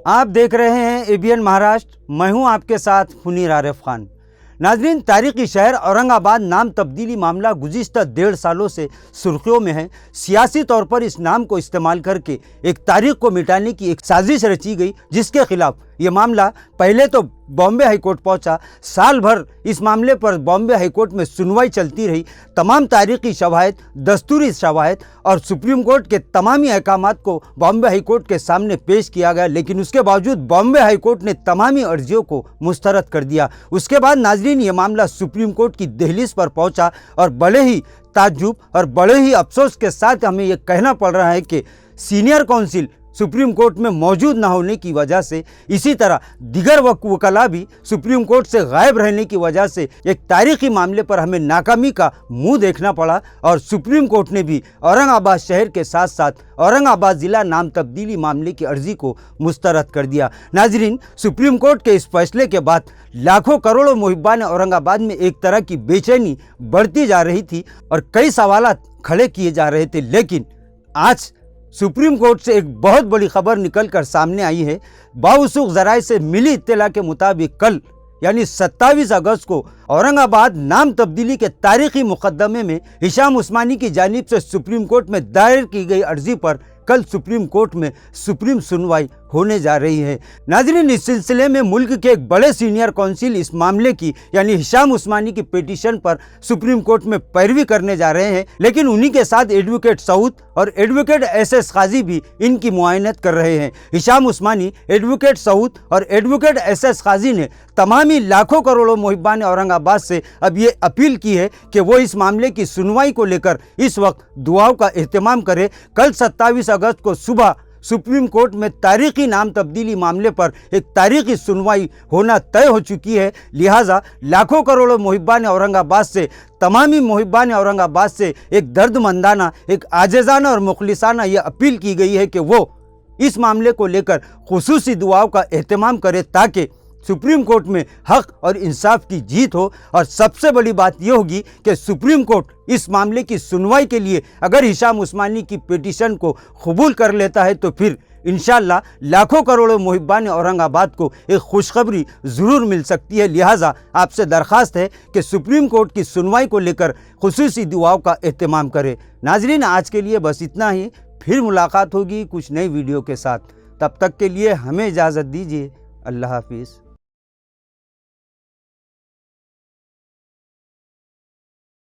आप देख रहे हैं एबीएन महाराष्ट्र। मैं हूं आपके साथ मुनीर आरिफ खान। नाजरीन, तारीखी शहर औरंगाबाद नाम तब्दीली मामला गुज़िश्ता 1.5 सालों से सुर्खियों में है। सियासी तौर पर इस नाम को इस्तेमाल करके एक तारीख को मिटाने की एक साजिश रची गई, जिसके खिलाफ ये मामला पहले तो बॉम्बे हाई कोर्ट पहुंचा। साल भर इस मामले पर बॉम्बे हाई कोर्ट में सुनवाई चलती रही। तमाम तारीखी शवाहिद, दस्तूरी शवाहिद और सुप्रीम कोर्ट के तमामी अहकामात को बॉम्बे हाई कोर्ट के सामने पेश किया गया, लेकिन उसके बावजूद बॉम्बे हाई कोर्ट ने तमामी अर्जियों को मुस्तरद कर दिया। उसके बाद नाजरीन, ये मामला सुप्रीम कोर्ट की दहलीज पर पहुंचा और बड़े ही ताज्जुब और बड़े ही अफसोस के साथ हमें यह कहना पड़ रहा है कि सीनियर काउंसिल सुप्रीम कोर्ट में मौजूद न होने की वजह से, इसी तरह दिगर वकला भी सुप्रीम कोर्ट से गायब रहने की वजह से एक तारीखी मामले पर हमें नाकामी का मुंह देखना पड़ा और सुप्रीम कोर्ट ने भी औरंगाबाद शहर के साथ साथ औरंगाबाद ज़िला नाम तब्दीली मामले की अर्जी को मुस्तरद कर दिया। नाजरीन, सुप्रीम कोर्ट के इस फैसले के बाद लाखों करोड़ों मुहिब्बान औरंगाबाद में एक तरह की बेचैनी बढ़ती जा रही थी और कई सवालात खड़े किए जा रहे थे, लेकिन आज सुप्रीम कोर्ट से एक बहुत बड़ी खबर निकल कर सामने आई है। बावसूख ज़राए से मिली इत्तला के मुताबिक कल यानी 27 अगस्त को औरंगाबाद नाम तब्दीली के तारीखी मुकदमे में हिशाम उस्मानी की जानिब से सुप्रीम कोर्ट में दायर की गई अर्जी पर कल सुप्रीम कोर्ट में सुप्रीम सुनवाई होने जा रही है। नाज़रीन, इस सिलसिले में मुल्क के एक बड़े सीनियर काउंसिल इस मामले की यानी हिशाम उस्मानी की पिटीशन पर सुप्रीम कोर्ट में पैरवी करने जा रहे हैं, लेकिन उन्हीं के साथ एडवोकेट सऊद और एडवोकेट एसएस काजी भी इनकी मुआयनत कर रहे हैं। हिशाम उस्मानी, एडवोकेट सऊद और एडवोकेट एसएस काजी ने तमामी लाखों करोड़ों मुहिब्बान औरंगाबाद से अब ये अपील की है कि वो इस मामले की सुनवाई को लेकर इस वक्त दुआओं का एहतमाम करें। कल 27 अगस्त को सुबह सुप्रीम कोर्ट में तारीखी नाम तब्दीली मामले पर एक तारीखी सुनवाई होना तय हो चुकी है। लिहाजा लाखों करोड़ों मुहिब्बान औरंगाबाद से, तमामी मुहिब्बान औरंगाबाद से एक दर्दमंदाना, एक आजिज़ाना और मुखलिसाना ये अपील की गई है कि वो इस मामले को लेकर खुसूसी दुआओं का एहतमाम करे ताकि सुप्रीम कोर्ट में हक और इंसाफ की जीत हो। और सबसे बड़ी बात यह होगी कि सुप्रीम कोर्ट इस मामले की सुनवाई के लिए अगर हिशाम उस्मानी की पिटीशन को कबूल कर लेता है तो फिर इंशाअल्लाह लाखों करोड़ों मुहिब्बान औरंगाबाद को एक खुशखबरी ज़रूर मिल सकती है। लिहाजा आपसे दरख्वास्त है कि सुप्रीम कोर्ट की सुनवाई को लेकर खुसूसी दुआओं का एहतमाम करें। नाजरीन, आज के लिए बस इतना ही। फिर मुलाकात होगी कुछ नई वीडियो के साथ। तब तक के लिए हमें इजाज़त दीजिए। अल्लाह हाफिज़।